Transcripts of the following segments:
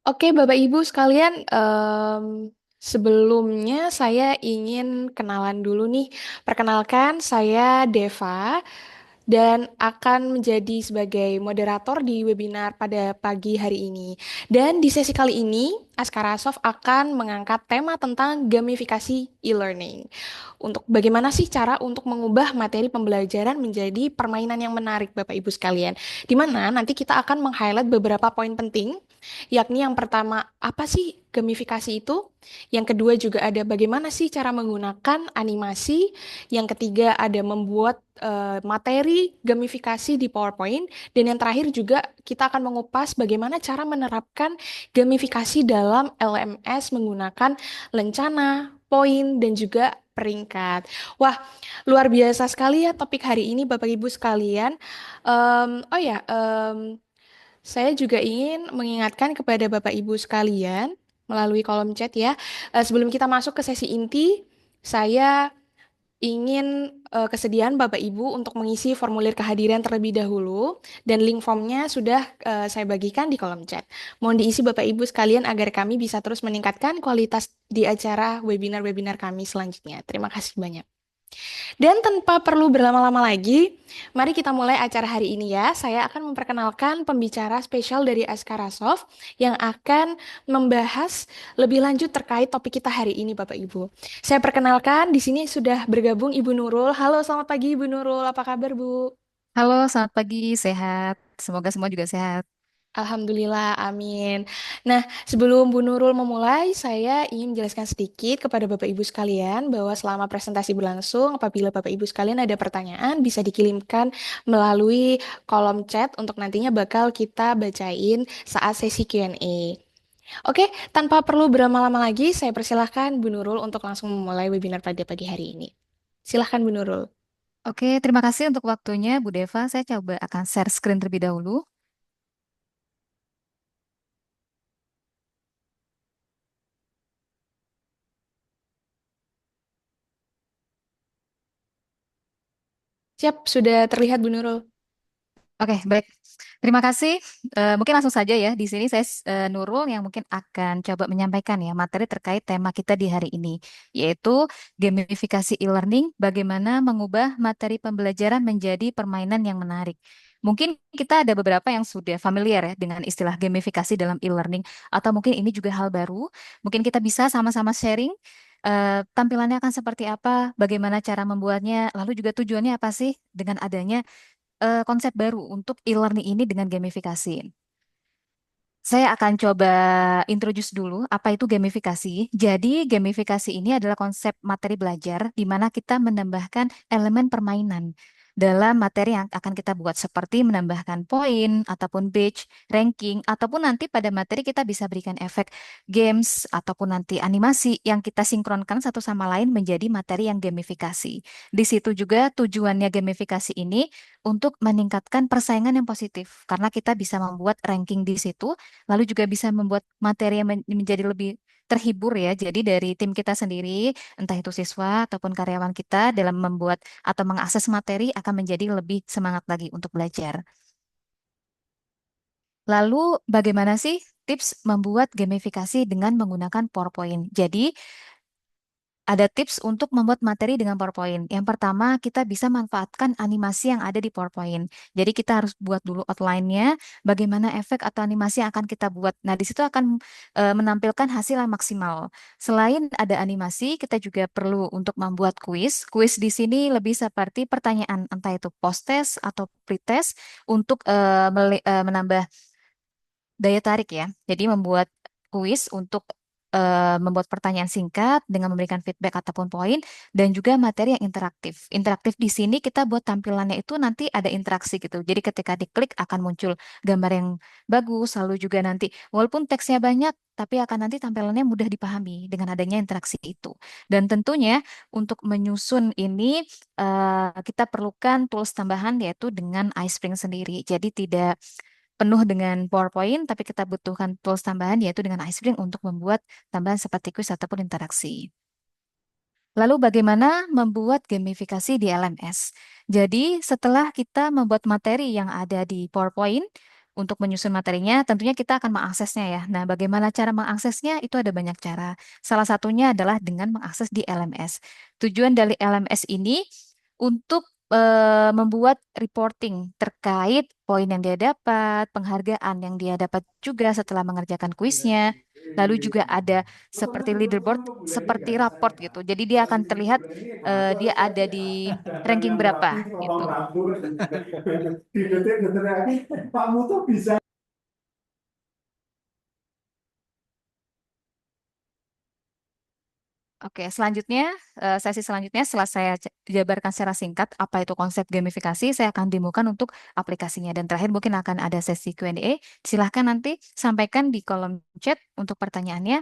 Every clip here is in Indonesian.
Oke, Bapak Ibu sekalian, sebelumnya saya ingin kenalan dulu nih. Perkenalkan, saya Deva dan akan menjadi sebagai moderator di webinar pada pagi hari ini. Dan di sesi kali ini, Askara Soft akan mengangkat tema tentang gamifikasi e-learning. Untuk bagaimana sih cara untuk mengubah materi pembelajaran menjadi permainan yang menarik, Bapak Ibu sekalian. Di mana nanti kita akan meng-highlight beberapa poin penting, yakni yang pertama, apa sih gamifikasi itu? Yang kedua juga ada bagaimana sih cara menggunakan animasi. Yang ketiga ada membuat materi gamifikasi di PowerPoint. Dan yang terakhir juga kita akan mengupas bagaimana cara menerapkan gamifikasi dalam LMS menggunakan lencana, poin, dan juga peringkat. Wah, luar biasa sekali ya topik hari ini Bapak Ibu sekalian. Oh ya, saya juga ingin mengingatkan kepada Bapak Ibu sekalian melalui kolom chat ya. Sebelum kita masuk ke sesi inti, saya ingin kesediaan Bapak Ibu untuk mengisi formulir kehadiran terlebih dahulu dan link formnya sudah saya bagikan di kolom chat. Mohon diisi Bapak Ibu sekalian agar kami bisa terus meningkatkan kualitas di acara webinar-webinar kami selanjutnya. Terima kasih banyak. Dan tanpa perlu berlama-lama lagi, mari kita mulai acara hari ini ya. Saya akan memperkenalkan pembicara spesial dari Askara Soft yang akan membahas lebih lanjut terkait topik kita hari ini, Bapak Ibu. Saya perkenalkan, di sini sudah bergabung Ibu Nurul. Halo, selamat pagi Ibu Nurul. Apa kabar, Bu? Halo, selamat pagi, sehat. Semoga semua juga sehat. Alhamdulillah, amin. Nah, sebelum Bu Nurul memulai, saya ingin menjelaskan sedikit kepada Bapak Ibu sekalian bahwa selama presentasi berlangsung, apabila Bapak Ibu sekalian ada pertanyaan, bisa dikirimkan melalui kolom chat untuk nantinya bakal kita bacain saat sesi Q&A. Oke, tanpa perlu berlama-lama lagi, saya persilahkan Bu Nurul untuk langsung memulai webinar pada pagi hari ini. Silahkan Bu Nurul. Oke, terima kasih untuk waktunya, Bu Deva. Saya coba akan share screen terlebih dahulu. Siap, sudah terlihat Bu Nurul. Oke, baik. Terima kasih. Mungkin langsung saja ya. Di sini saya Nurul yang mungkin akan coba menyampaikan ya materi terkait tema kita di hari ini, yaitu gamifikasi e-learning, bagaimana mengubah materi pembelajaran menjadi permainan yang menarik. Mungkin kita ada beberapa yang sudah familiar ya dengan istilah gamifikasi dalam e-learning, atau mungkin ini juga hal baru. Mungkin kita bisa sama-sama sharing tampilannya akan seperti apa, bagaimana cara membuatnya, lalu juga tujuannya apa sih dengan adanya konsep baru untuk e-learning ini dengan gamifikasi. Saya akan coba introduce dulu apa itu gamifikasi. Jadi, gamifikasi ini adalah konsep materi belajar di mana kita menambahkan elemen permainan dalam materi yang akan kita buat seperti menambahkan poin ataupun badge, ranking, ataupun nanti pada materi kita bisa berikan efek games ataupun nanti animasi yang kita sinkronkan satu sama lain menjadi materi yang gamifikasi. Di situ juga tujuannya gamifikasi ini untuk meningkatkan persaingan yang positif karena kita bisa membuat ranking di situ. Lalu juga bisa membuat materi yang menjadi lebih terhibur ya. Jadi dari tim kita sendiri, entah itu siswa ataupun karyawan kita dalam membuat atau mengakses materi akan menjadi lebih semangat lagi untuk belajar. Lalu bagaimana sih tips membuat gamifikasi dengan menggunakan PowerPoint? Jadi ada tips untuk membuat materi dengan PowerPoint. Yang pertama, kita bisa manfaatkan animasi yang ada di PowerPoint. Jadi kita harus buat dulu outline-nya, bagaimana efek atau animasi yang akan kita buat. Nah, di situ akan menampilkan hasil yang maksimal. Selain ada animasi, kita juga perlu untuk membuat kuis. Kuis di sini lebih seperti pertanyaan, entah itu post-test atau pre-test untuk menambah daya tarik ya. Jadi membuat kuis untuk membuat pertanyaan singkat dengan memberikan feedback ataupun poin dan juga materi yang interaktif. Interaktif di sini kita buat tampilannya itu nanti ada interaksi gitu. Jadi ketika diklik akan muncul gambar yang bagus, lalu juga nanti walaupun teksnya banyak tapi akan nanti tampilannya mudah dipahami dengan adanya interaksi itu. Dan tentunya untuk menyusun ini kita perlukan tools tambahan yaitu dengan iSpring sendiri. Jadi tidak penuh dengan PowerPoint, tapi kita butuhkan tools tambahan yaitu dengan iSpring untuk membuat tambahan seperti quiz ataupun interaksi. Lalu bagaimana membuat gamifikasi di LMS? Jadi setelah kita membuat materi yang ada di PowerPoint, untuk menyusun materinya, tentunya kita akan mengaksesnya ya. Nah, bagaimana cara mengaksesnya? Itu ada banyak cara. Salah satunya adalah dengan mengakses di LMS. Tujuan dari LMS ini untuk membuat reporting terkait poin yang dia dapat, penghargaan yang dia dapat juga setelah mengerjakan kuisnya. Lalu juga ada seperti leaderboard, seperti raport gitu. Jadi dia akan terlihat dia ada di ranking berapa gitu. Oke, selanjutnya, sesi selanjutnya setelah saya jabarkan secara singkat apa itu konsep gamifikasi, saya akan demokan untuk aplikasinya. Dan terakhir mungkin akan ada sesi Q&A. Silahkan nanti sampaikan di kolom chat untuk pertanyaannya.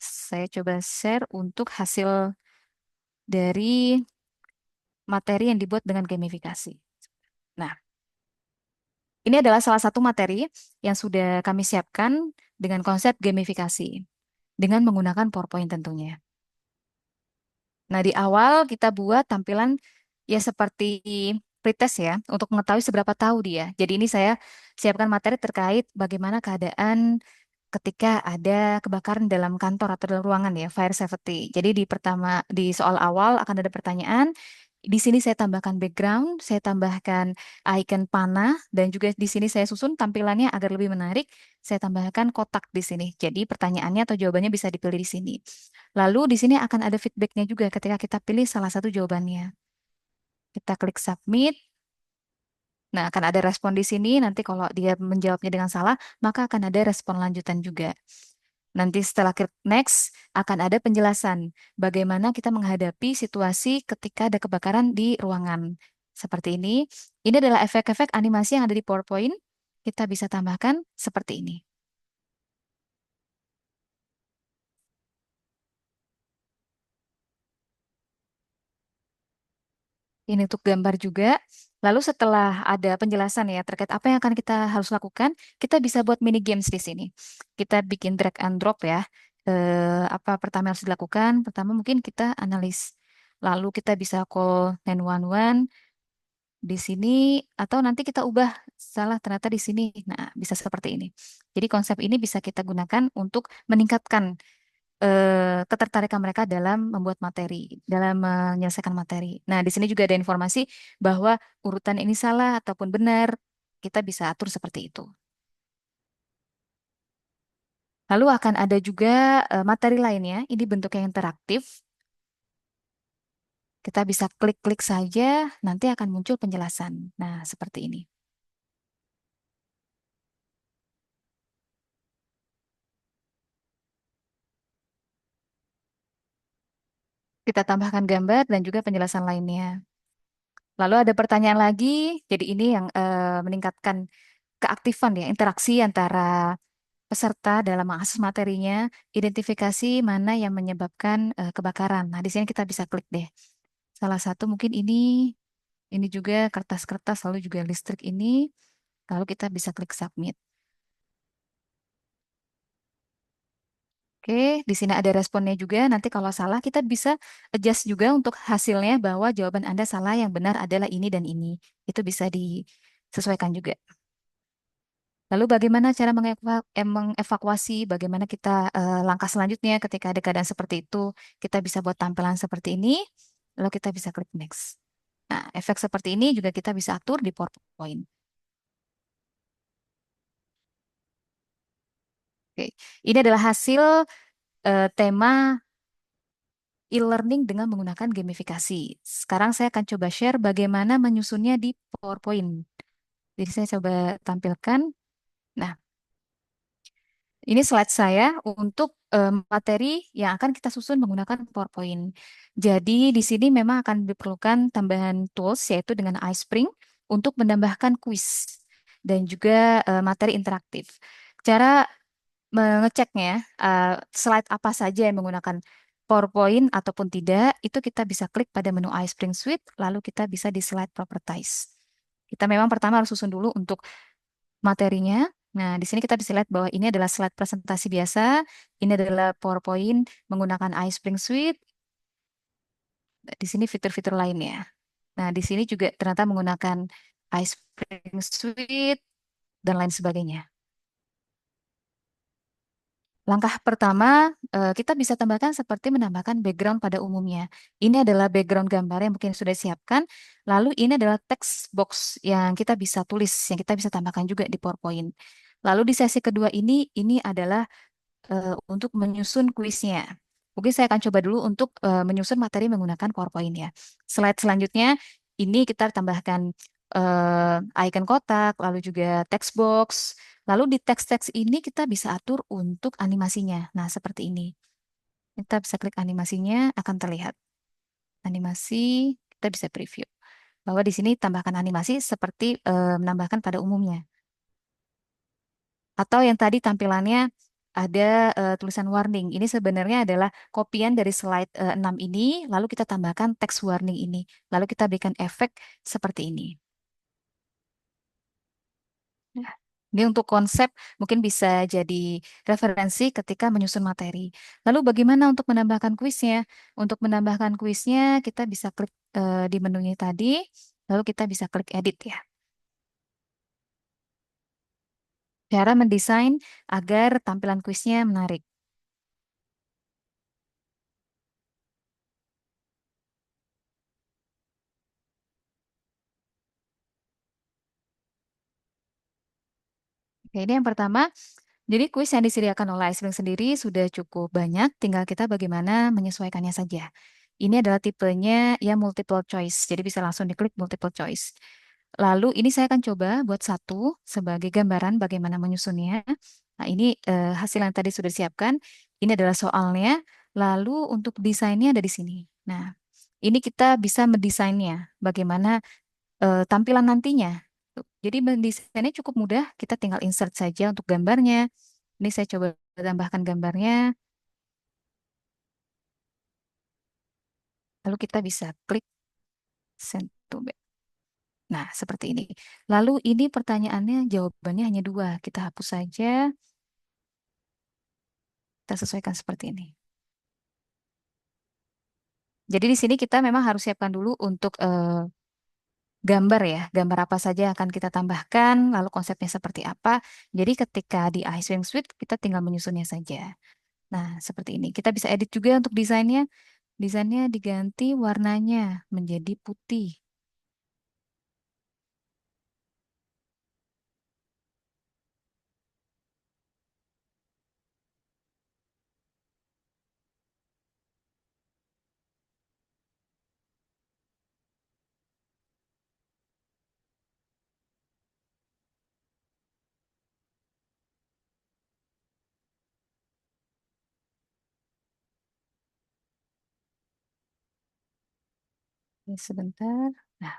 Saya coba share untuk hasil dari materi yang dibuat dengan gamifikasi. Nah, ini adalah salah satu materi yang sudah kami siapkan dengan konsep gamifikasi, dengan menggunakan PowerPoint tentunya. Nah, di awal kita buat tampilan ya seperti pretest ya, untuk mengetahui seberapa tahu dia. Jadi ini saya siapkan materi terkait bagaimana keadaan ketika ada kebakaran dalam kantor atau dalam ruangan ya, fire safety. Jadi di soal awal akan ada pertanyaan. Di sini saya tambahkan background, saya tambahkan icon panah, dan juga di sini saya susun tampilannya agar lebih menarik. Saya tambahkan kotak di sini. Jadi pertanyaannya atau jawabannya bisa dipilih di sini. Lalu di sini akan ada feedbacknya juga ketika kita pilih salah satu jawabannya. Kita klik submit. Nah, akan ada respon di sini. Nanti kalau dia menjawabnya dengan salah, maka akan ada respon lanjutan juga. Nanti setelah klik next, akan ada penjelasan bagaimana kita menghadapi situasi ketika ada kebakaran di ruangan. Seperti ini. Ini adalah efek-efek animasi yang ada di PowerPoint. Kita bisa tambahkan seperti ini. Ini untuk gambar juga. Lalu setelah ada penjelasan ya terkait apa yang akan kita harus lakukan, kita bisa buat mini games di sini. Kita bikin drag and drop ya. Apa pertama yang harus dilakukan? Pertama mungkin kita analis. Lalu kita bisa call 911 di sini atau nanti kita ubah salah ternyata di sini. Nah, bisa seperti ini. Jadi konsep ini bisa kita gunakan untuk meningkatkan ketertarikan mereka dalam membuat materi, dalam menyelesaikan materi. Nah, di sini juga ada informasi bahwa urutan ini salah ataupun benar, kita bisa atur seperti itu. Lalu akan ada juga materi lainnya, ini bentuknya interaktif. Kita bisa klik-klik saja, nanti akan muncul penjelasan. Nah, seperti ini. Kita tambahkan gambar dan juga penjelasan lainnya. Lalu ada pertanyaan lagi, jadi ini yang meningkatkan keaktifan ya, interaksi antara peserta dalam mengakses materinya, identifikasi mana yang menyebabkan kebakaran. Nah, di sini kita bisa klik deh. Salah satu mungkin ini juga kertas-kertas, lalu juga listrik ini, lalu kita bisa klik submit. Oke, di sini ada responnya juga. Nanti kalau salah kita bisa adjust juga untuk hasilnya bahwa jawaban Anda salah, yang benar adalah ini dan ini. Itu bisa disesuaikan juga. Lalu bagaimana cara mengevakuasi, bagaimana kita langkah selanjutnya ketika ada keadaan seperti itu, kita bisa buat tampilan seperti ini, lalu kita bisa klik next. Nah, efek seperti ini juga kita bisa atur di PowerPoint. Oke, ini adalah hasil tema e-learning dengan menggunakan gamifikasi. Sekarang saya akan coba share bagaimana menyusunnya di PowerPoint. Jadi saya coba tampilkan. Nah, ini slide saya untuk materi yang akan kita susun menggunakan PowerPoint. Jadi di sini memang akan diperlukan tambahan tools yaitu dengan iSpring untuk menambahkan kuis dan juga materi interaktif. Cara mengeceknya slide apa saja yang menggunakan PowerPoint ataupun tidak, itu kita bisa klik pada menu iSpring Suite, lalu kita bisa di slide properties. Kita memang pertama harus susun dulu untuk materinya. Nah, di sini kita bisa lihat bahwa ini adalah slide presentasi biasa, ini adalah PowerPoint menggunakan iSpring Suite, di sini fitur-fitur lainnya. Nah, di sini juga ternyata menggunakan ice cream sweet, dan lain sebagainya. Langkah pertama, kita bisa tambahkan seperti menambahkan background pada umumnya. Ini adalah background gambar yang mungkin sudah disiapkan. Lalu ini adalah text box yang kita bisa tulis, yang kita bisa tambahkan juga di PowerPoint. Lalu di sesi kedua ini adalah untuk menyusun kuisnya. Mungkin saya akan coba dulu untuk menyusun materi menggunakan PowerPoint ya. Slide selanjutnya, ini kita tambahkan icon kotak, lalu juga text box. Lalu di teks-teks ini kita bisa atur untuk animasinya. Nah, seperti ini. Kita bisa klik animasinya, akan terlihat. Animasi, kita bisa preview. Bahwa di sini tambahkan animasi seperti menambahkan pada umumnya. Atau yang tadi tampilannya ada tulisan warning. Ini sebenarnya adalah kopian dari slide 6 ini, lalu kita tambahkan teks warning ini. Lalu kita berikan efek seperti ini. Nah, ini untuk konsep mungkin bisa jadi referensi ketika menyusun materi. Lalu bagaimana untuk menambahkan kuisnya? Untuk menambahkan kuisnya, kita bisa klik di menunya tadi, lalu kita bisa klik edit ya. Cara mendesain agar tampilan kuisnya menarik. Oke, ini yang pertama. Jadi kuis yang disediakan oleh Iceberg sendiri sudah cukup banyak, tinggal kita bagaimana menyesuaikannya saja. Ini adalah tipenya ya multiple choice, jadi bisa langsung diklik multiple choice. Lalu ini saya akan coba buat satu sebagai gambaran bagaimana menyusunnya. Nah, ini hasil yang tadi sudah disiapkan. Ini adalah soalnya. Lalu untuk desainnya ada di sini. Nah, ini kita bisa mendesainnya, bagaimana tampilan nantinya. Tuh. Jadi mendesainnya cukup mudah, kita tinggal insert saja untuk gambarnya. Ini saya coba tambahkan gambarnya, lalu kita bisa klik send to back. Nah, seperti ini. Lalu ini pertanyaannya, jawabannya hanya dua. Kita hapus saja, kita sesuaikan seperti ini. Jadi di sini kita memang harus siapkan dulu untuk gambar ya, gambar apa saja yang akan kita tambahkan, lalu konsepnya seperti apa. Jadi ketika di iSwing Suite, kita tinggal menyusunnya saja. Nah, seperti ini. Kita bisa edit juga untuk desainnya. Desainnya diganti warnanya menjadi putih. Ini sebentar. Nah,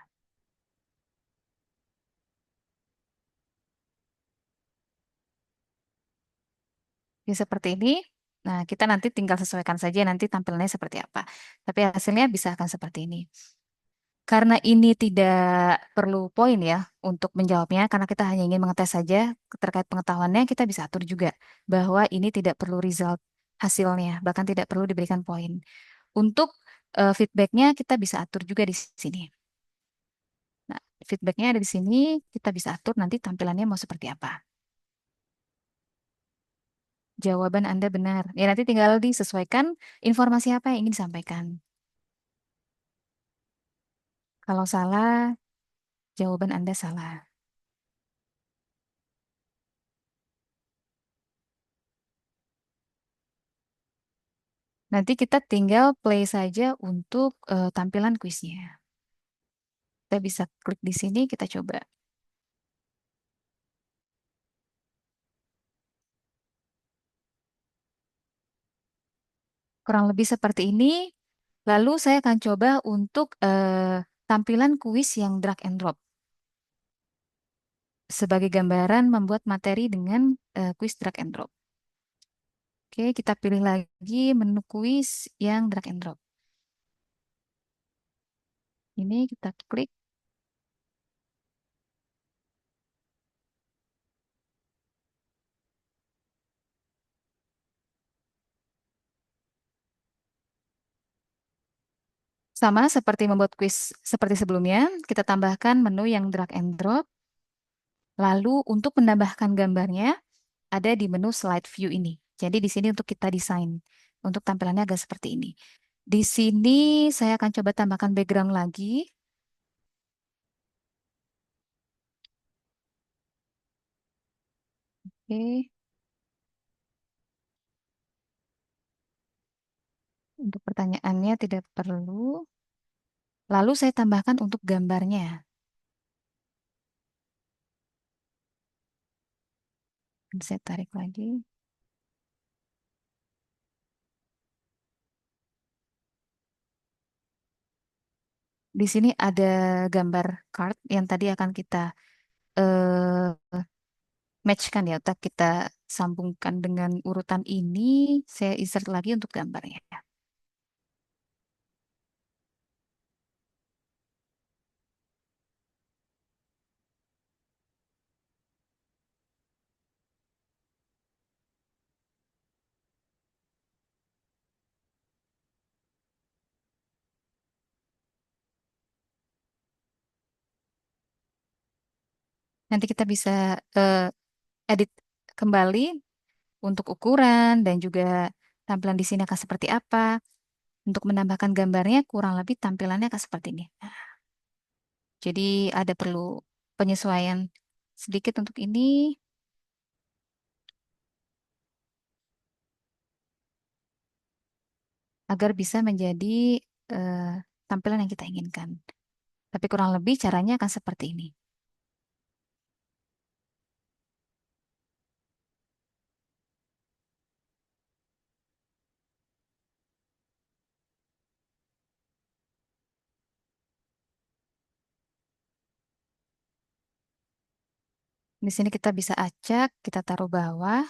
ini seperti ini. Nah, kita nanti tinggal sesuaikan saja nanti tampilannya seperti apa. Tapi hasilnya bisa akan seperti ini. Karena ini tidak perlu poin ya untuk menjawabnya, karena kita hanya ingin mengetes saja terkait pengetahuannya, kita bisa atur juga bahwa ini tidak perlu result hasilnya, bahkan tidak perlu diberikan poin. Untuk feedbacknya kita bisa atur juga di sini. Nah, feedbacknya ada di sini, kita bisa atur nanti tampilannya mau seperti apa. Jawaban Anda benar. Ya, nanti tinggal disesuaikan informasi apa yang ingin disampaikan. Kalau salah, jawaban Anda salah. Nanti kita tinggal play saja untuk tampilan kuisnya. Kita bisa klik di sini, kita coba. Kurang lebih seperti ini. Lalu saya akan coba untuk tampilan kuis yang drag and drop. Sebagai gambaran membuat materi dengan kuis drag and drop. Oke, kita pilih lagi menu kuis yang drag and drop. Ini kita klik. Sama seperti membuat kuis seperti sebelumnya, kita tambahkan menu yang drag and drop. Lalu untuk menambahkan gambarnya ada di menu slide view ini. Jadi di sini untuk kita desain. Untuk tampilannya agak seperti ini. Di sini saya akan coba tambahkan background lagi. Oke, untuk pertanyaannya tidak perlu. Lalu saya tambahkan untuk gambarnya. Saya tarik lagi. Di sini ada gambar card yang tadi akan kita eh, matchkan ya, atau kita sambungkan dengan urutan ini. Saya insert lagi untuk gambarnya. Nanti kita bisa eh, edit kembali untuk ukuran dan juga tampilan di sini akan seperti apa. Untuk menambahkan gambarnya kurang lebih tampilannya akan seperti ini. Jadi ada perlu penyesuaian sedikit untuk ini agar bisa menjadi eh, tampilan yang kita inginkan. Tapi kurang lebih caranya akan seperti ini. Di sini kita bisa acak, kita taruh bawah.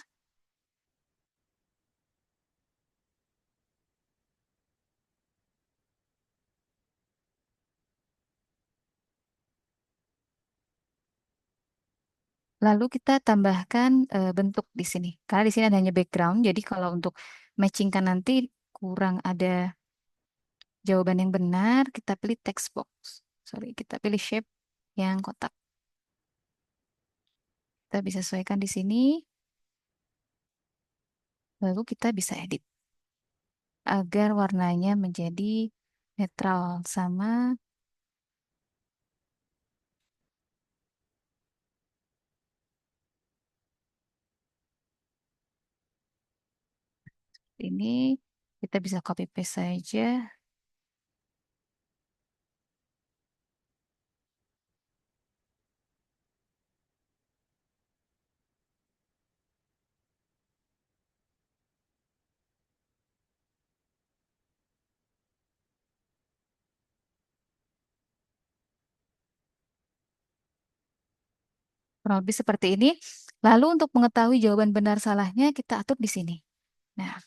Lalu kita tambahkan bentuk di sini. Karena di sini ada hanya background, jadi kalau untuk matchingkan nanti kurang ada jawaban yang benar, kita pilih text box. Sorry, kita pilih shape yang kotak. Kita bisa sesuaikan di sini, lalu kita bisa edit agar warnanya menjadi netral sama ini. Kita bisa copy paste saja. Kurang lebih seperti ini. Lalu untuk mengetahui jawaban benar salahnya, kita atur di sini. Nah,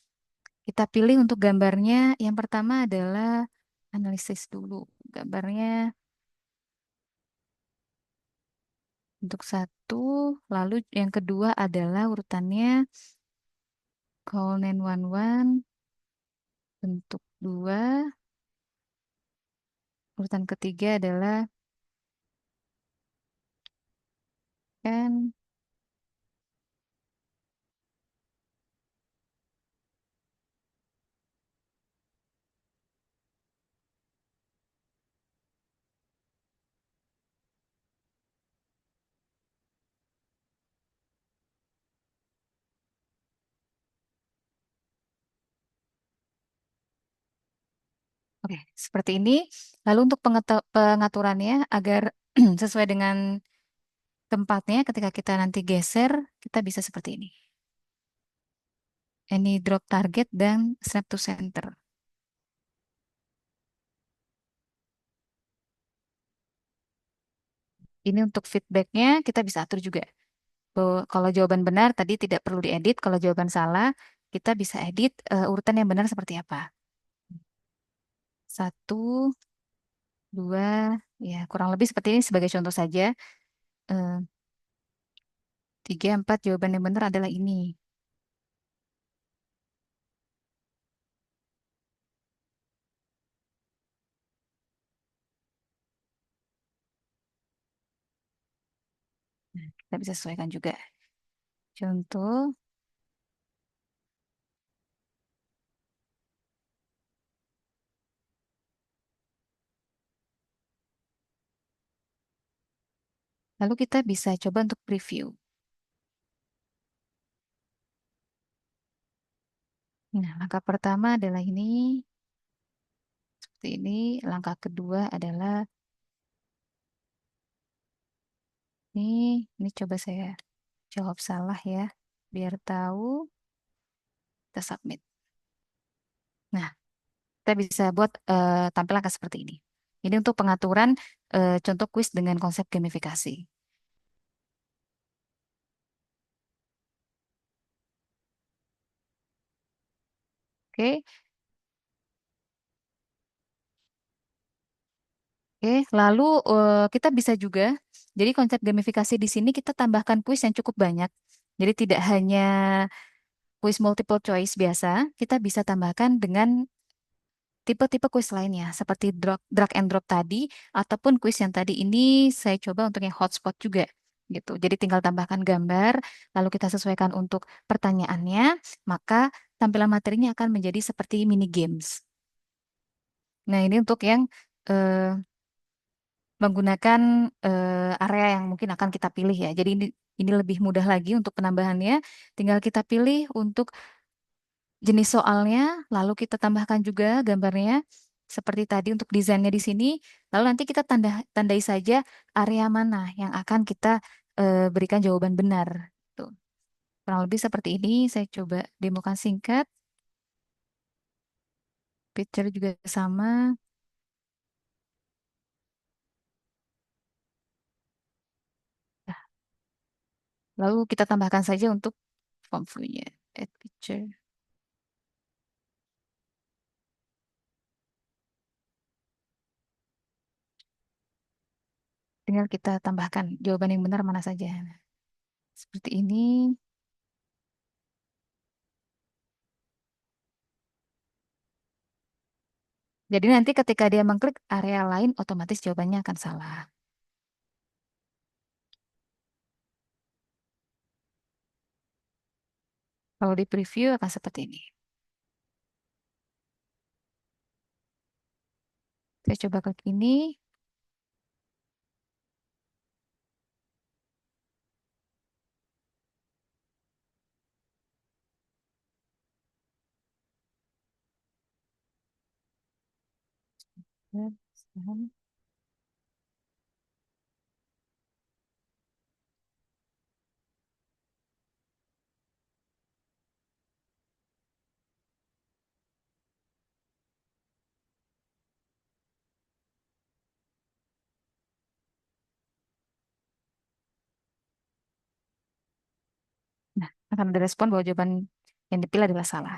kita pilih untuk gambarnya. Yang pertama adalah analisis dulu. Gambarnya untuk satu, lalu yang kedua adalah urutannya call 911, bentuk dua, urutan ketiga adalah kan. Oke, seperti ini. Lalu untuk pengaturannya agar sesuai dengan tempatnya ketika kita nanti geser, kita bisa seperti ini. Any drop target dan snap to center. Ini untuk feedbacknya kita bisa atur juga. Kalau jawaban benar tadi tidak perlu diedit. Kalau jawaban salah, kita bisa edit urutan yang benar seperti apa. Satu, dua, ya kurang lebih seperti ini sebagai contoh saja. Eh, Tiga, empat, jawaban yang benar adalah ini. Kita bisa sesuaikan juga. Contoh, lalu kita bisa coba untuk preview. Nah, langkah pertama adalah ini, seperti ini. Langkah kedua adalah ini coba saya jawab salah ya, biar tahu, kita submit. Nah, kita bisa buat tampilan kayak seperti ini. Ini untuk pengaturan contoh kuis dengan konsep gamifikasi. Oke, oke. Lalu kita bisa juga, jadi konsep gamifikasi di sini kita tambahkan kuis yang cukup banyak. Jadi tidak hanya kuis multiple choice biasa, kita bisa tambahkan dengan tipe-tipe kuis lainnya, seperti drag and drop tadi, ataupun kuis yang tadi ini saya coba untuk yang hotspot juga. Gitu. Jadi tinggal tambahkan gambar, lalu kita sesuaikan untuk pertanyaannya, maka tampilan materinya akan menjadi seperti mini games. Nah, ini untuk yang eh, menggunakan area yang mungkin akan kita pilih ya. Jadi ini lebih mudah lagi untuk penambahannya. Tinggal kita pilih untuk jenis soalnya, lalu kita tambahkan juga gambarnya seperti tadi untuk desainnya di sini. Lalu nanti kita tandai saja area mana yang akan kita berikan jawaban benar. Tuh. Kurang lebih seperti ini. Saya coba demokan singkat. Picture juga sama. Nah, lalu kita tambahkan saja untuk form view-nya. Add picture. Tinggal kita tambahkan jawaban yang benar mana saja. Nah, seperti ini. Jadi nanti ketika dia mengklik area lain, otomatis jawabannya akan salah. Kalau di preview akan seperti ini. Saya coba klik ini. Nah, akan ada respon bahwa jawaban yang dipilih adalah salah.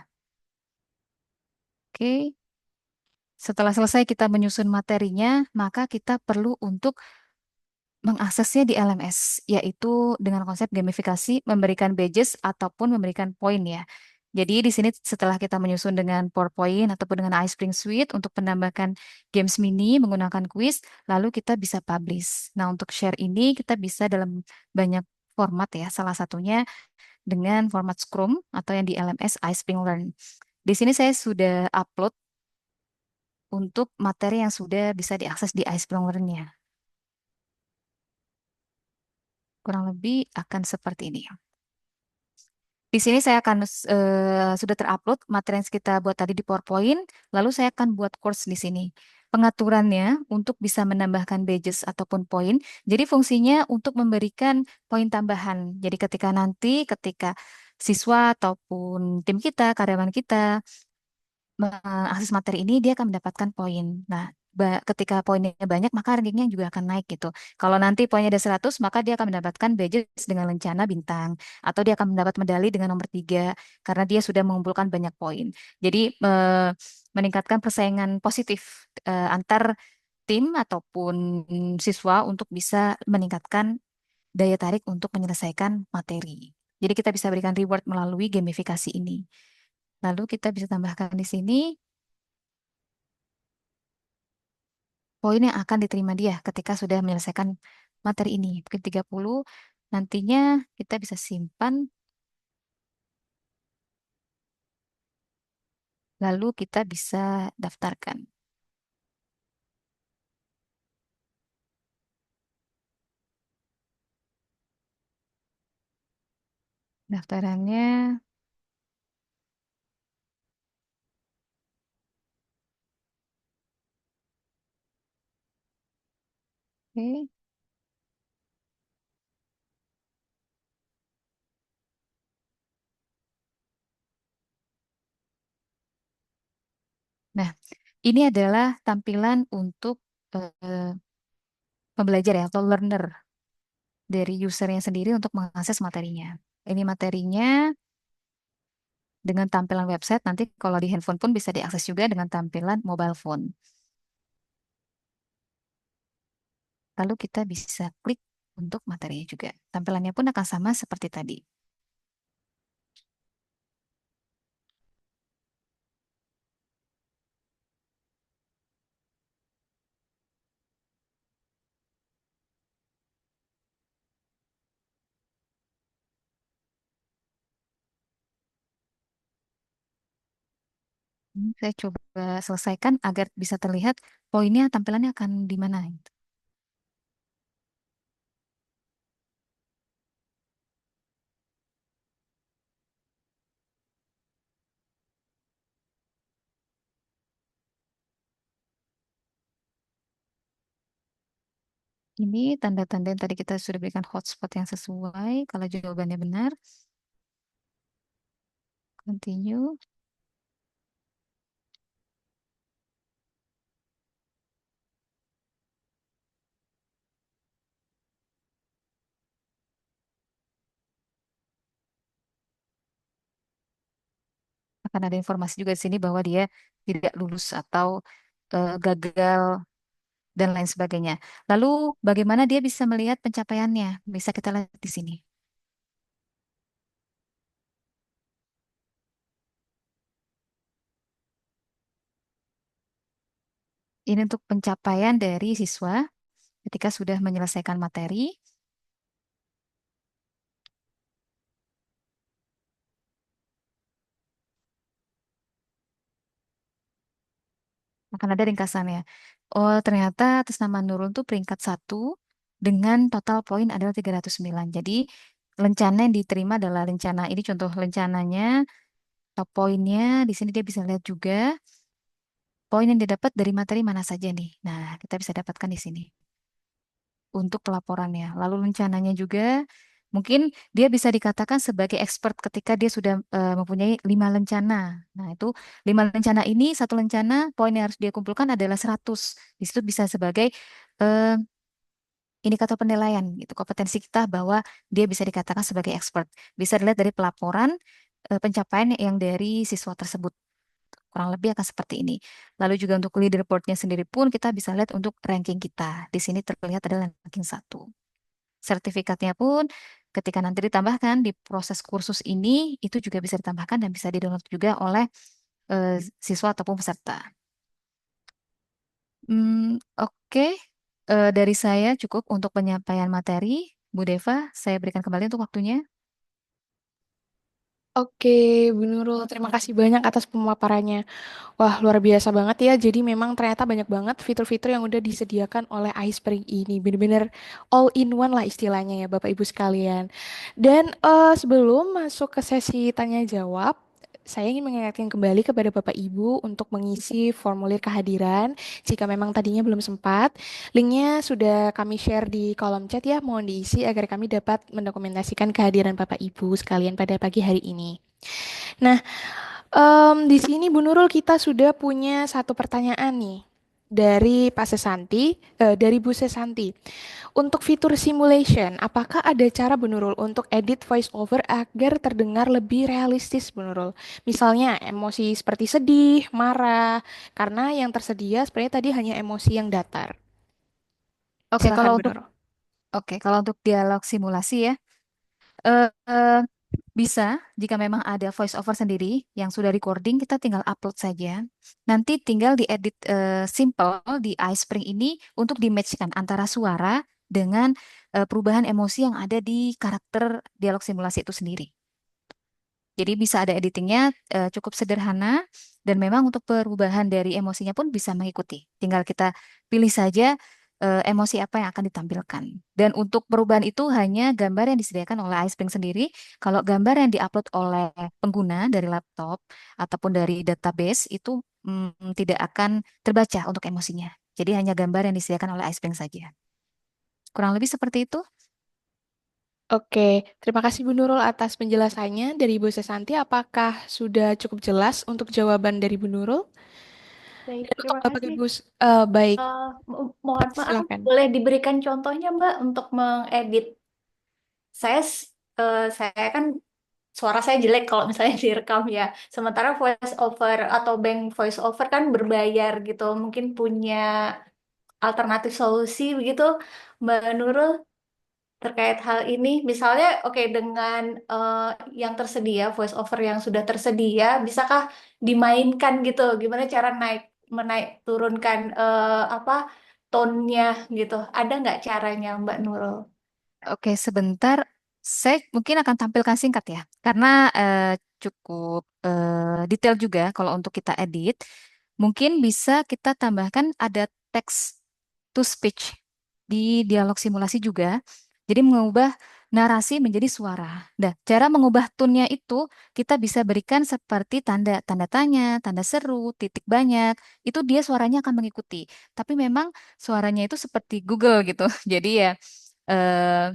Oke, setelah selesai kita menyusun materinya, maka kita perlu untuk mengaksesnya di LMS, yaitu dengan konsep gamifikasi, memberikan badges ataupun memberikan poin ya. Jadi di sini setelah kita menyusun dengan PowerPoint ataupun dengan iSpring Suite untuk menambahkan games mini menggunakan quiz, lalu kita bisa publish. Nah, untuk share ini kita bisa dalam banyak format ya. Salah satunya dengan format Scrum atau yang di LMS iSpring Learn. Di sini saya sudah upload untuk materi yang sudah bisa diakses di iSpring Learn-nya. Kurang lebih akan seperti ini. Di sini saya akan sudah terupload materi yang kita buat tadi di PowerPoint, lalu saya akan buat course di sini. Pengaturannya untuk bisa menambahkan badges ataupun poin. Jadi fungsinya untuk memberikan poin tambahan. Jadi ketika siswa ataupun tim kita, karyawan kita mengakses materi ini, dia akan mendapatkan poin. Nah, ketika poinnya banyak, maka rankingnya juga akan naik gitu. Kalau nanti poinnya ada 100, maka dia akan mendapatkan badges dengan lencana bintang. Atau dia akan mendapat medali dengan nomor 3, karena dia sudah mengumpulkan banyak poin. Jadi, meningkatkan persaingan positif antar tim ataupun siswa untuk bisa meningkatkan daya tarik untuk menyelesaikan materi. Jadi kita bisa berikan reward melalui gamifikasi ini. Lalu kita bisa tambahkan di sini poin yang akan diterima dia ketika sudah menyelesaikan materi ini. Mungkin 30. Nantinya kita bisa simpan, lalu kita bisa daftarkan. Daftarannya, oke. Nah, ini adalah tampilan untuk eh, pembelajar ya, atau learner dari usernya sendiri untuk mengakses materinya. Ini materinya dengan tampilan website, nanti kalau di handphone pun bisa diakses juga dengan tampilan mobile phone. Lalu kita bisa klik untuk materinya juga. Tampilannya pun akan sama seperti tadi. Saya coba selesaikan agar bisa terlihat poinnya tampilannya akan di mana. Gitu. Ini tanda-tanda yang tadi kita sudah berikan hotspot yang sesuai. Kalau jawabannya benar, continue. Akan ada informasi juga di sini bahwa dia tidak lulus atau gagal dan lain sebagainya. Lalu bagaimana dia bisa melihat pencapaiannya? Bisa kita lihat di sini. Ini untuk pencapaian dari siswa ketika sudah menyelesaikan materi. Akan ada ringkasannya. Oh, ternyata atas nama Nurul tuh peringkat satu dengan total poin adalah 309. Jadi, lencana yang diterima adalah lencana. Ini contoh lencananya, top poinnya. Di sini dia bisa lihat juga poin yang didapat dari materi mana saja nih. Nah, kita bisa dapatkan di sini untuk pelaporannya. Lalu lencananya juga, mungkin dia bisa dikatakan sebagai expert ketika dia sudah mempunyai 5 lencana. Nah, itu 5 lencana ini, satu lencana, poin yang harus dia kumpulkan adalah 100. Di situ bisa sebagai eh, indikator penilaian gitu, kompetensi kita bahwa dia bisa dikatakan sebagai expert. Bisa dilihat dari pelaporan pencapaian yang dari siswa tersebut. Kurang lebih akan seperti ini. Lalu juga untuk leaderboardnya sendiri pun kita bisa lihat untuk ranking kita. Di sini terlihat adalah ranking 1. Sertifikatnya pun ketika nanti ditambahkan di proses kursus ini, itu juga bisa ditambahkan dan bisa di-download juga oleh siswa ataupun peserta. Oke. Dari saya cukup untuk penyampaian materi. Bu Deva, saya berikan kembali untuk waktunya. Oke, Bu Nurul, terima kasih banyak atas pemaparannya. Wah, luar biasa banget ya. Jadi memang ternyata banyak banget fitur-fitur yang udah disediakan oleh iSpring ini. Bener-bener all in one lah istilahnya ya, Bapak Ibu sekalian. Dan sebelum masuk ke sesi tanya jawab, saya ingin mengingatkan kembali kepada Bapak Ibu untuk mengisi formulir kehadiran. Jika memang tadinya belum sempat, linknya sudah kami share di kolom chat ya. Mohon diisi agar kami dapat mendokumentasikan kehadiran Bapak Ibu sekalian pada pagi hari ini. Nah, di sini Bu Nurul kita sudah punya satu pertanyaan nih dari Pak Sesanti, dari Bu Sesanti. Untuk fitur simulation, apakah ada cara Bu Nurul untuk edit voice over agar terdengar lebih realistis Bu Nurul? Misalnya emosi seperti sedih, marah, karena yang tersedia sebenarnya tadi hanya emosi yang datar. Oke, Silakan kalau Bu untuk Nurul. dialog simulasi ya, eh, eh, bisa jika memang ada voice over sendiri yang sudah recording, kita tinggal upload saja. Nanti tinggal diedit simple di iSpring ini untuk di-matchkan antara suara dengan perubahan emosi yang ada di karakter dialog simulasi itu sendiri. Jadi bisa ada editingnya cukup sederhana dan memang untuk perubahan dari emosinya pun bisa mengikuti. Tinggal kita pilih saja emosi apa yang akan ditampilkan. Dan untuk perubahan itu hanya gambar yang disediakan oleh iSpring sendiri. Kalau gambar yang diupload oleh pengguna dari laptop ataupun dari database itu tidak akan terbaca untuk emosinya. Jadi hanya gambar yang disediakan oleh iSpring saja. Kurang lebih seperti itu. Oke, terima kasih Bu Nurul atas penjelasannya dari Bu Sesanti. Apakah sudah cukup jelas untuk jawaban dari Bu Nurul? Baik, Dan untuk terima Bapak kasih. Ibu, baik, Mohon maaf, silakan. boleh diberikan contohnya, Mbak, untuk mengedit. Saya kan suara saya jelek kalau misalnya direkam ya. Sementara voice over atau bank voice over kan berbayar gitu. Mungkin punya alternatif solusi begitu, Mbak Nurul, terkait hal ini. Misalnya, oke, dengan eh, yang tersedia, voice over yang sudah tersedia, bisakah dimainkan gitu? Gimana cara menaik turunkan apa tone-nya gitu? Ada nggak caranya, Mbak Nurul? Oke, sebentar. Saya mungkin akan tampilkan singkat ya, karena cukup detail juga kalau untuk kita edit. Mungkin bisa kita tambahkan ada text to speech di dialog simulasi juga. Jadi mengubah narasi menjadi suara. Nah, cara mengubah tone-nya itu kita bisa berikan seperti tanda tanda tanya, tanda seru, titik banyak. Itu dia suaranya akan mengikuti. Tapi memang suaranya itu seperti Google gitu. Jadi ya eh,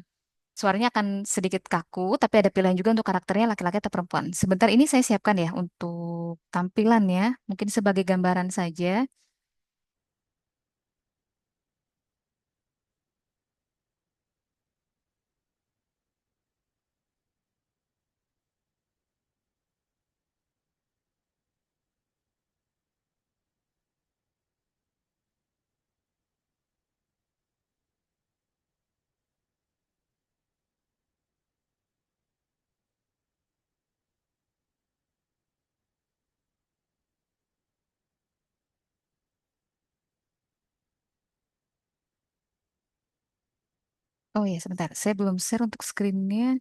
suaranya akan sedikit kaku, tapi ada pilihan juga untuk karakternya laki-laki atau perempuan. Sebentar ini saya siapkan ya untuk tampilan ya, mungkin sebagai gambaran saja. Oh ya, sebentar. Saya belum share untuk screen-nya.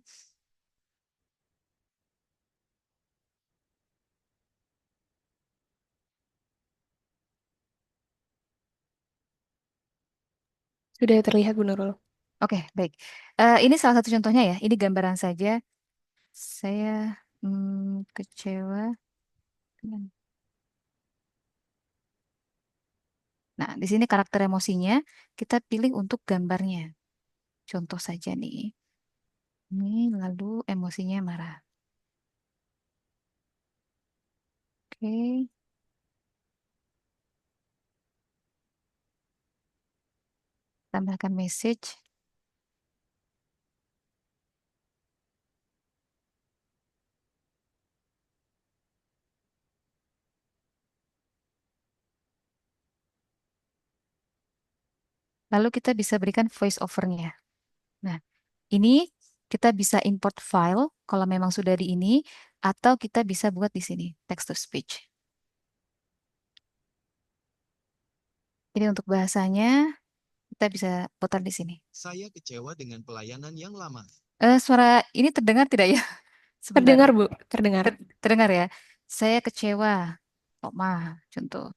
Sudah terlihat Bu Nurul. Oke, baik. Ini salah satu contohnya ya. Ini gambaran saja. Saya kecewa. Nah, di sini karakter emosinya kita pilih untuk gambarnya. Contoh saja nih. Ini lalu emosinya marah. Oke, tambahkan message. Lalu kita bisa berikan voice over-nya. Nah, ini kita bisa import file kalau memang sudah di ini, atau kita bisa buat di sini, text to speech. Jadi untuk bahasanya, kita bisa putar di sini. Saya kecewa dengan pelayanan yang lama. Suara ini terdengar tidak ya? Sebentar. Terdengar Bu, terdengar. Terdengar ya? Saya kecewa. Oh, contoh.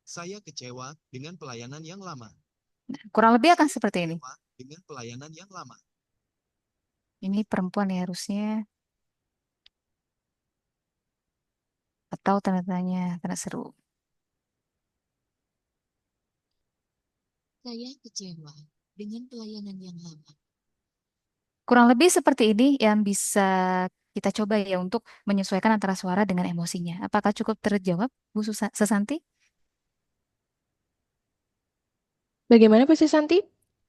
Saya kecewa dengan pelayanan yang lama. Nah, kurang lebih akan Saya seperti ini. kecewa dengan pelayanan yang lama. Ini perempuan ya harusnya. Atau tanda tanya, tanda seru. Saya kecewa dengan pelayanan yang lama. Kurang lebih seperti ini yang bisa kita coba ya untuk menyesuaikan antara suara dengan emosinya. Apakah cukup terjawab, Bu Sesanti? Bagaimana Bu Sesanti?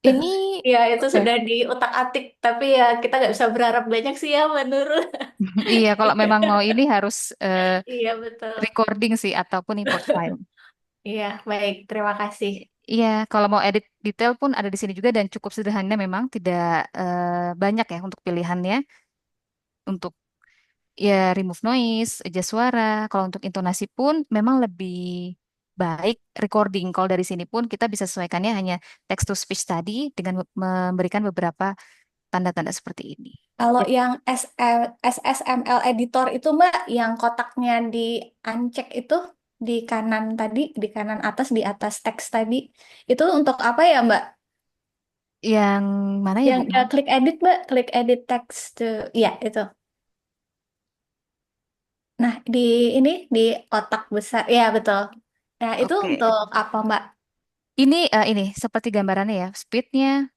Ini Ya, itu udah. sudah diutak-atik, tapi ya kita nggak bisa berharap banyak sih ya, Mbak Nurul. Iya, kalau memang mau ini harus Iya, betul. recording sih ataupun import file. Iya, baik. Terima kasih. Iya, kalau mau edit detail pun ada di sini juga dan cukup sederhana memang tidak banyak ya untuk pilihannya. Untuk ya remove noise, adjust suara. Kalau untuk intonasi pun memang lebih baik recording. Kalau dari sini pun kita bisa sesuaikannya hanya text to speech tadi dengan memberikan beberapa tanda-tanda seperti ini. Kalau Jadi, yang SSML editor itu Mbak, yang kotaknya di uncheck itu di kanan tadi, di kanan atas, di atas teks tadi, itu untuk apa ya Mbak? yang mana ya Yang Bu? klik edit Mbak, klik edit text to, iya itu. Nah di ini di kotak besar, ya betul. Nah itu Oke. untuk apa Mbak? Ini seperti gambarannya ya, speednya.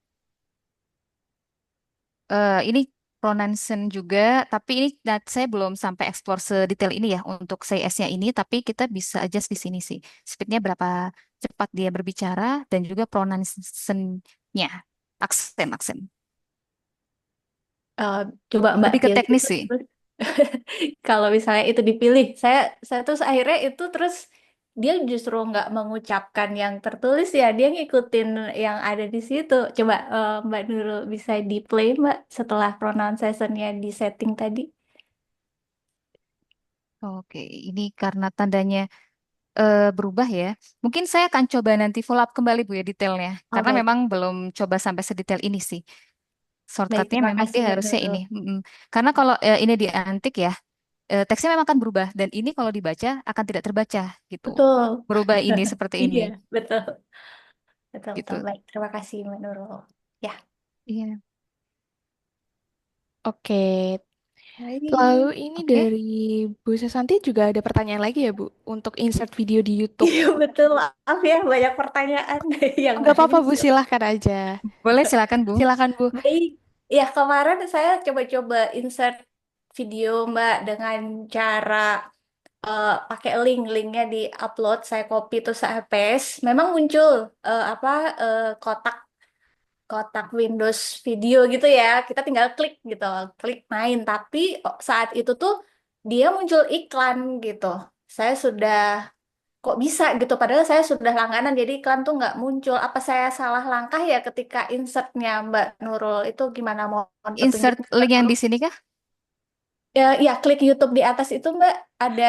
Ini pronunciation juga, tapi ini saya belum sampai explore sedetail ini ya untuk CS-nya ini, tapi kita bisa adjust di sini sih. Speednya berapa cepat dia berbicara dan juga pronunciation-nya, aksen-aksen. Eh, Coba Mbak Lebih ke pilih teknis itu. sih. Kalau misalnya itu dipilih, saya terus akhirnya itu terus dia justru nggak mengucapkan yang tertulis ya, dia ngikutin yang ada di situ. Coba Mbak Nurul bisa di play Mbak setelah pronunciation-nya di setting tadi. Oke, ini karena tandanya berubah ya. Mungkin saya akan coba nanti follow up kembali Bu ya detailnya, Oh karena baik, memang belum coba sampai sedetail ini sih. baik Shortcutnya terima memang kasih dia Mbak harusnya Nurul. ini. Karena kalau ini di antik ya, teksnya memang akan berubah dan ini kalau dibaca akan tidak terbaca gitu. Betul, Berubah ini seperti ini iya betul, betul betul. gitu. Baik, terima kasih Mbak Nurul. Ya, Iya. Oke, lalu baik. ini Oke. dari Bu Susanti juga ada pertanyaan lagi ya Bu untuk insert video di YouTube. Iya betul, maaf ya banyak pertanyaan yang Nggak apa-apa Bu, muncul. silahkan aja. Boleh silakan Bu. Silakan Bu. Baik, ya kemarin saya coba-coba insert video Mbak dengan cara pakai linknya di upload, saya copy terus saya paste. Memang muncul apa kotak kotak Windows video gitu ya. Kita tinggal klik gitu, klik main. Tapi saat itu tuh dia muncul iklan gitu. Saya sudah kok bisa gitu padahal saya sudah langganan jadi iklan tuh nggak muncul apa saya salah langkah ya ketika insertnya Mbak Nurul itu gimana mohon Insert petunjuknya Mbak link yang Nurul. di sini kah? Ya, ya klik YouTube di atas itu Mbak ada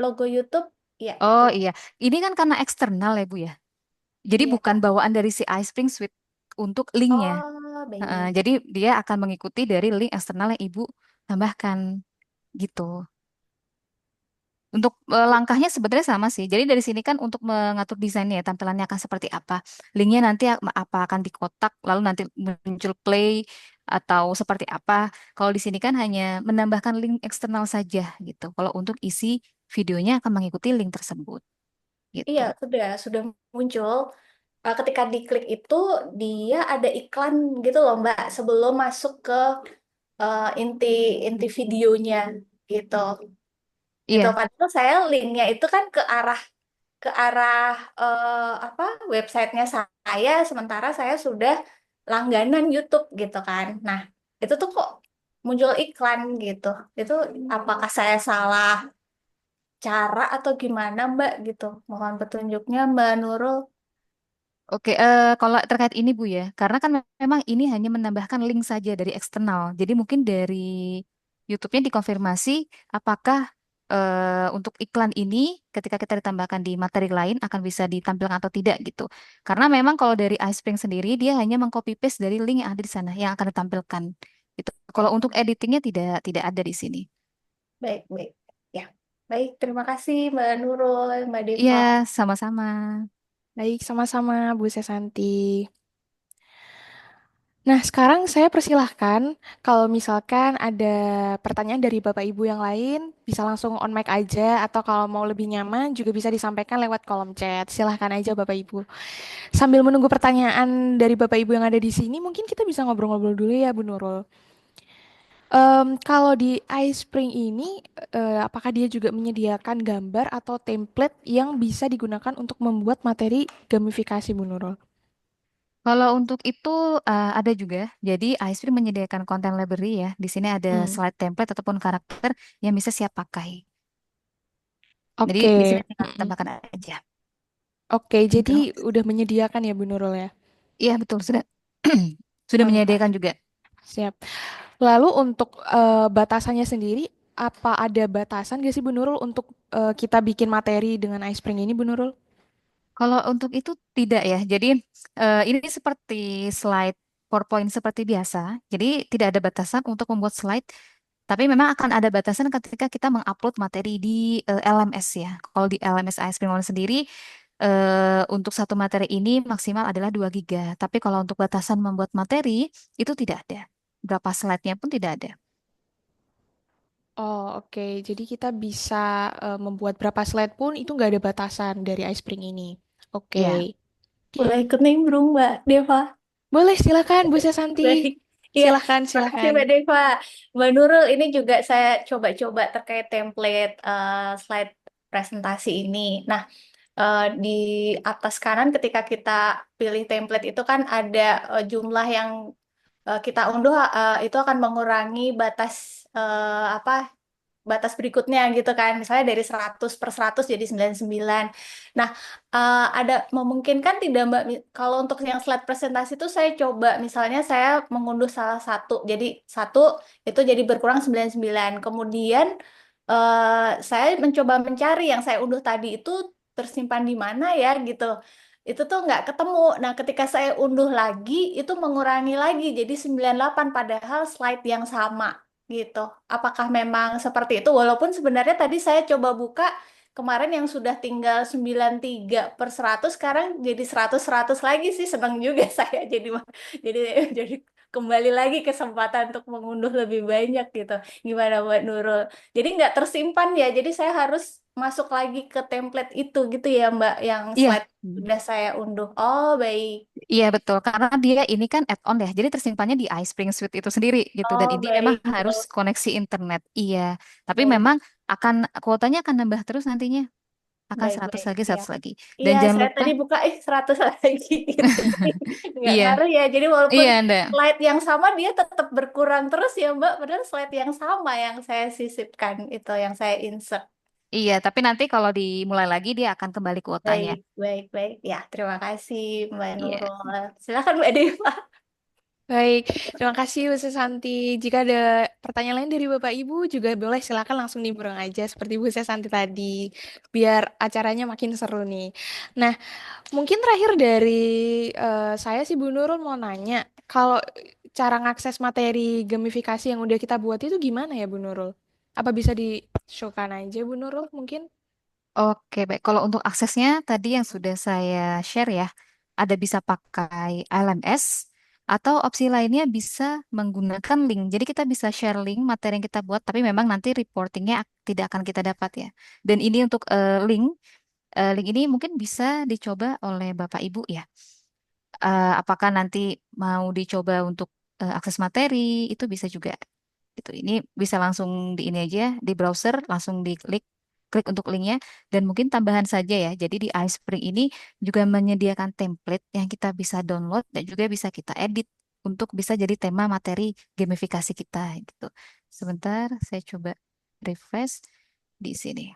logo YouTube ya itu Oh iya, ini kan karena eksternal ya Bu ya. Jadi iya bukan bawaan dari si iSpring Suite untuk linknya. oh Heeh, baik jadi dia akan mengikuti dari link eksternal yang Ibu tambahkan gitu. Untuk langkahnya sebenarnya sama sih. Jadi dari sini kan untuk mengatur desainnya ya, tampilannya akan seperti apa. Linknya nanti apa akan di kotak, lalu nanti muncul play atau seperti apa. Kalau di sini kan hanya menambahkan link eksternal saja gitu. Kalau untuk isi videonya akan mengikuti link tersebut iya gitu. sudah muncul. Ketika diklik itu dia ada iklan gitu loh Mbak sebelum masuk ke inti inti videonya gitu. Gitu. Iya, Padahal saya linknya itu kan ke arah apa websitenya saya, sementara saya sudah langganan YouTube gitu kan. Nah, itu tuh kok muncul iklan gitu. Itu apakah saya salah cara atau gimana Mbak gitu? Mohon petunjuknya Mbak Nurul. oke. Kalau terkait ini Bu ya, karena kan memang ini hanya menambahkan link saja dari eksternal. Jadi mungkin dari YouTube-nya dikonfirmasi apakah untuk iklan ini ketika kita ditambahkan di materi lain akan bisa ditampilkan atau tidak gitu. Karena memang kalau dari iSpring sendiri dia hanya mengcopy paste dari link yang ada di sana yang akan ditampilkan. Gitu. Kalau untuk editingnya tidak ada di sini. Baik, baik. Ya. Baik, terima kasih Mbak Nurul, Mbak Iya, Deva. sama-sama. Baik, sama-sama Bu Susanti. Nah, sekarang saya persilahkan kalau misalkan ada pertanyaan dari Bapak Ibu yang lain, bisa langsung on mic aja, atau kalau mau lebih nyaman juga bisa disampaikan lewat kolom chat. Silahkan aja Bapak Ibu. Sambil menunggu pertanyaan dari Bapak Ibu yang ada di sini, mungkin kita bisa ngobrol-ngobrol dulu ya Bu Nurul. Kalau di iSpring ini, apakah dia juga menyediakan gambar atau template yang bisa digunakan untuk membuat materi gamifikasi Bu Nurul? Kalau untuk itu ada juga. Jadi iSpring menyediakan content library ya. Di sini ada Hmm. slide template ataupun karakter yang bisa siap pakai. Jadi Oke. di sini tinggal Mm-mm. ditambahkan aja. Oke, jadi Gitu. udah menyediakan ya Bu Nurul ya? Iya betul sudah sudah Mantap, menyediakan juga. siap. Lalu untuk batasannya sendiri, apa ada batasan gak sih Bu Nurul untuk kita bikin materi dengan iSpring ini Bu Nurul? Kalau untuk itu tidak ya. Jadi ini seperti slide PowerPoint seperti biasa. Jadi tidak ada batasan untuk membuat slide, tapi memang akan ada batasan ketika kita mengupload materi di LMS ya. Kalau di LMS ASP Online sendiri untuk satu materi ini maksimal adalah 2 giga. Tapi kalau untuk batasan membuat materi itu tidak ada. Berapa slide-nya pun tidak ada. Oh, oke. Jadi kita bisa membuat berapa slide pun itu nggak ada batasan dari iSpring ini. Oke. Ya, Boleh ikut nimbrung, Mbak Deva. Boleh, silakan Bu Sesanti. Baik. Iya, Silakan, makasih silakan. Mbak Deva. Mbak Nurul, ini juga saya coba-coba terkait template slide presentasi ini. Nah, di atas kanan ketika kita pilih template itu kan ada jumlah yang kita unduh, itu akan mengurangi batas apa batas berikutnya gitu kan. Misalnya dari 100 per 100 jadi 99. Nah, ada memungkinkan tidak Mbak, kalau untuk yang slide presentasi itu saya coba misalnya saya mengunduh salah satu. Jadi satu itu jadi berkurang 99. Kemudian saya mencoba mencari yang saya unduh tadi itu tersimpan di mana ya gitu. Itu tuh nggak ketemu. Nah, ketika saya unduh lagi itu mengurangi lagi jadi 98 padahal slide yang sama gitu. Apakah memang seperti itu? Walaupun sebenarnya tadi saya coba buka kemarin yang sudah tinggal 93 per 100 sekarang jadi 100 lagi sih, senang juga saya jadi jadi kembali lagi kesempatan untuk mengunduh lebih banyak gitu. Gimana buat Nurul? Jadi nggak tersimpan ya. Jadi saya harus masuk lagi ke template itu gitu ya Mbak, yang iya. slide sudah saya unduh. Oh, baik. Iya betul, karena dia ini kan add-on ya, jadi tersimpannya di iSpring Suite itu sendiri gitu. Dan Oh, ini memang baik. harus Oh, koneksi internet. Iya, tapi baik. memang akan kuotanya akan nambah terus nantinya, akan Baik, 100 baik. lagi, Ya. 100 lagi. Dan Iya, jangan saya lupa, tadi buka 100 lagi gitu. Jadi nggak iya, ngaruh ya. Jadi walaupun iya Nda. slide yang sama dia tetap berkurang terus ya Mbak. Padahal slide yang sama yang saya sisipkan itu yang saya insert. Iya, tapi nanti kalau dimulai lagi dia akan kembali kuotanya. Baik, baik, baik. Ya, terima kasih Mbak Iya, Nurul. Silakan Mbak Deva. Baik, terima kasih Bu Sesanti. Jika ada pertanyaan lain dari Bapak Ibu juga boleh silakan langsung nimbrung aja seperti Bu Sesanti tadi. Biar acaranya makin seru nih. Nah, mungkin terakhir dari saya sih Bu Nurul mau nanya, kalau cara ngakses materi gamifikasi yang udah kita buat itu gimana ya Bu Nurul? Apa bisa di-showkan aja Bu Nurul mungkin? oke baik. Kalau untuk aksesnya tadi yang sudah saya share ya, ada bisa pakai LMS atau opsi lainnya bisa menggunakan link. Jadi kita bisa share link materi yang kita buat, tapi memang nanti reportingnya tidak akan kita dapat ya. Dan ini untuk link ini mungkin bisa dicoba oleh Bapak Ibu ya. Apakah nanti mau dicoba untuk akses materi itu bisa juga gitu. Ini bisa langsung di ini aja di browser langsung diklik klik untuk linknya dan mungkin tambahan saja ya. Jadi di iSpring ini juga menyediakan template yang kita bisa download dan juga bisa kita edit untuk bisa jadi tema materi gamifikasi kita gitu. Sebentar, saya coba refresh di sini.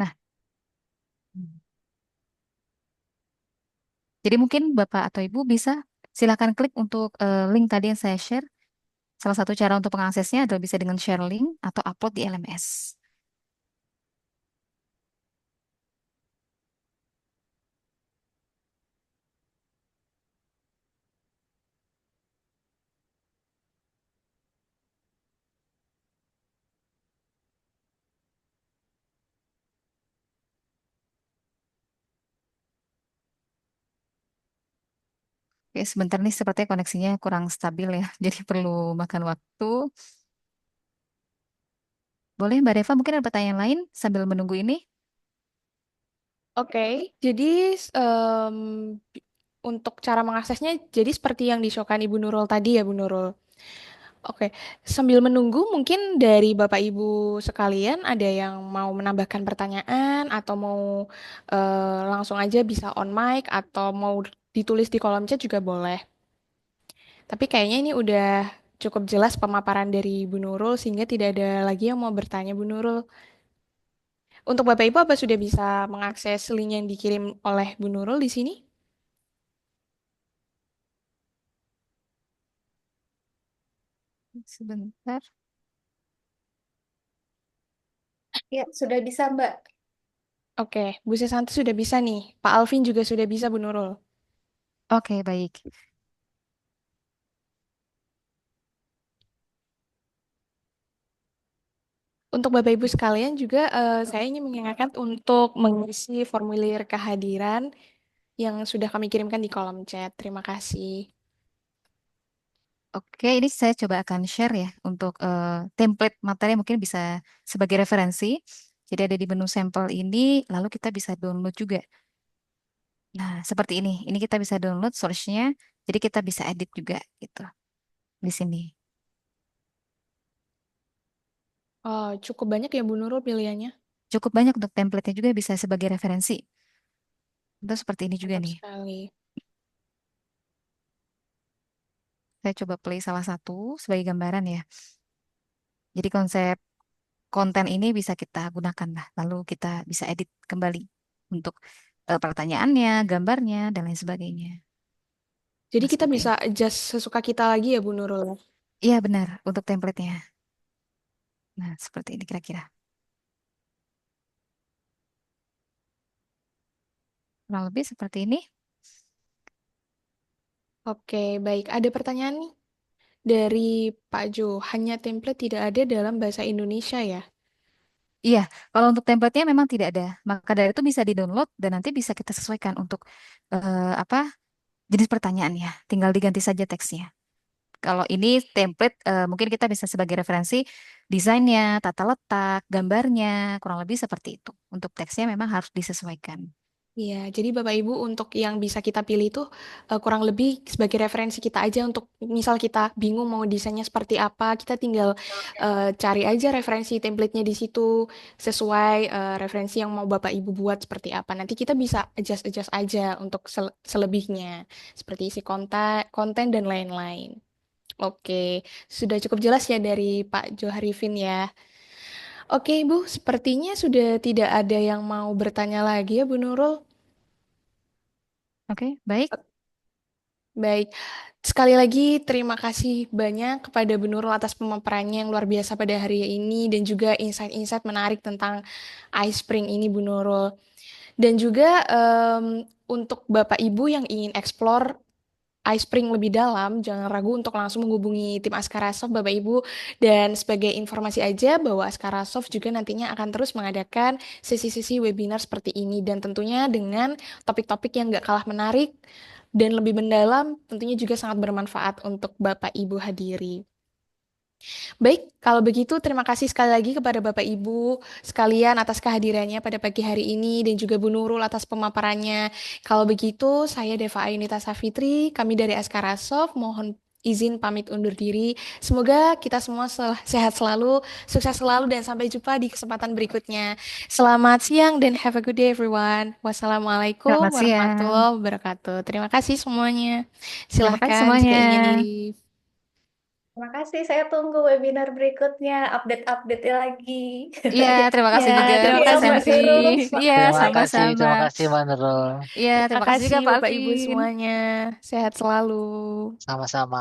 Nah, jadi mungkin Bapak atau Ibu bisa silakan klik untuk link tadi yang saya share. Salah satu cara untuk mengaksesnya adalah bisa dengan share link atau upload di LMS. Oke, sebentar nih sepertinya koneksinya kurang stabil ya, jadi perlu makan waktu. Boleh Mbak Deva mungkin ada pertanyaan lain sambil menunggu ini? Oke, jadi em, untuk cara mengaksesnya jadi seperti yang di-showkan Ibu Nurul tadi ya Bu Nurul. Oke, sambil menunggu mungkin dari Bapak Ibu sekalian ada yang mau menambahkan pertanyaan atau mau langsung aja bisa on mic atau mau ditulis di kolom chat juga boleh. Tapi kayaknya ini udah cukup jelas pemaparan dari Bu Nurul sehingga tidak ada lagi yang mau bertanya Bu Nurul. Untuk Bapak Ibu apa sudah bisa mengakses link yang dikirim oleh Bu Nurul di sini? Sebentar. Ya, sudah bisa, Mbak. Oke, Bu Sesanti sudah bisa nih. Pak Alvin juga sudah bisa, Bu Nurul. Oke, baik. Untuk Bapak Ibu sekalian juga saya ingin mengingatkan untuk mengisi formulir kehadiran yang sudah kami kirimkan di kolom chat. Terima kasih. Oke, ini saya coba akan share ya untuk template materi mungkin bisa sebagai referensi. Jadi ada di menu sampel ini, lalu kita bisa download juga. Nah, seperti ini. Ini kita bisa download source-nya, jadi kita bisa edit juga gitu di sini. Oh, cukup banyak ya Bu Nurul pilihannya. Cukup banyak untuk template-nya juga bisa sebagai referensi. Itu seperti ini juga Mantap nih. sekali. Saya coba play salah satu sebagai gambaran ya. Jadi konsep konten ini bisa kita gunakan lah. Lalu kita bisa edit kembali untuk pertanyaannya, gambarnya, dan lain sebagainya. Jadi Nah, kita seperti bisa ini. adjust sesuka kita lagi ya Bu Nurul. Iya benar, untuk template-nya. Nah, seperti ini kira-kira. Kurang lebih seperti ini. Oke, baik. Ada pertanyaan nih dari Pak Jo. Hanya template tidak ada dalam bahasa Indonesia ya? Iya, kalau untuk template-nya memang tidak ada. Maka dari itu bisa di-download dan nanti bisa kita sesuaikan untuk apa jenis pertanyaannya. Tinggal diganti saja teksnya. Kalau ini template mungkin kita bisa sebagai referensi desainnya, tata letak, gambarnya, kurang lebih seperti itu. Untuk teksnya memang harus disesuaikan. Iya, jadi Bapak Ibu untuk yang bisa kita pilih itu kurang lebih sebagai referensi kita aja untuk misal kita bingung mau desainnya seperti apa, kita tinggal cari aja referensi template-nya di situ sesuai referensi yang mau Bapak Ibu buat seperti apa. Nanti kita bisa adjust-adjust aja untuk selebihnya seperti isi konten, konten dan lain-lain. Oke, sudah cukup jelas ya dari Pak Joharifin ya. Oke, Ibu, sepertinya sudah tidak ada yang mau bertanya lagi ya, Bu Nurul. Oke, baik. Baik, sekali lagi terima kasih banyak kepada Bu Nurul atas pemaparannya yang luar biasa pada hari ini dan juga insight-insight menarik tentang iSpring ini Bu Nurul. Dan juga untuk Bapak Ibu yang ingin explore iSpring lebih dalam, jangan ragu untuk langsung menghubungi tim Askarasoft Bapak Ibu. Dan sebagai informasi aja bahwa Askarasoft juga nantinya akan terus mengadakan sesi-sesi webinar seperti ini. Dan tentunya dengan topik-topik yang gak kalah menarik dan lebih mendalam, tentunya juga sangat bermanfaat untuk Bapak Ibu hadiri. Baik, kalau begitu terima kasih sekali lagi kepada Bapak Ibu sekalian atas kehadirannya pada pagi hari ini dan juga Bu Nurul atas pemaparannya. Kalau begitu, saya Deva Ayunita Safitri, kami dari Askara Soft, mohon izin pamit undur diri. Semoga kita semua sehat selalu, sukses selalu, dan sampai jumpa di kesempatan berikutnya. Selamat siang dan have a good day everyone. Wassalamualaikum Selamat siang. warahmatullahi wabarakatuh. Terima kasih semuanya. Terima kasih Silahkan semuanya. jika ingin di Terima kasih, saya tunggu webinar berikutnya, update-update lagi. Iya, terima Ya, kasih juga terima thank Bu you kasih. Mbak Santi. Nurul. Iya, sama-sama. Terima kasih Manurul. Iya, Terima terima kasih kasih juga Pak Bapak Ibu Alvin. semuanya. Sehat selalu. Sama-sama.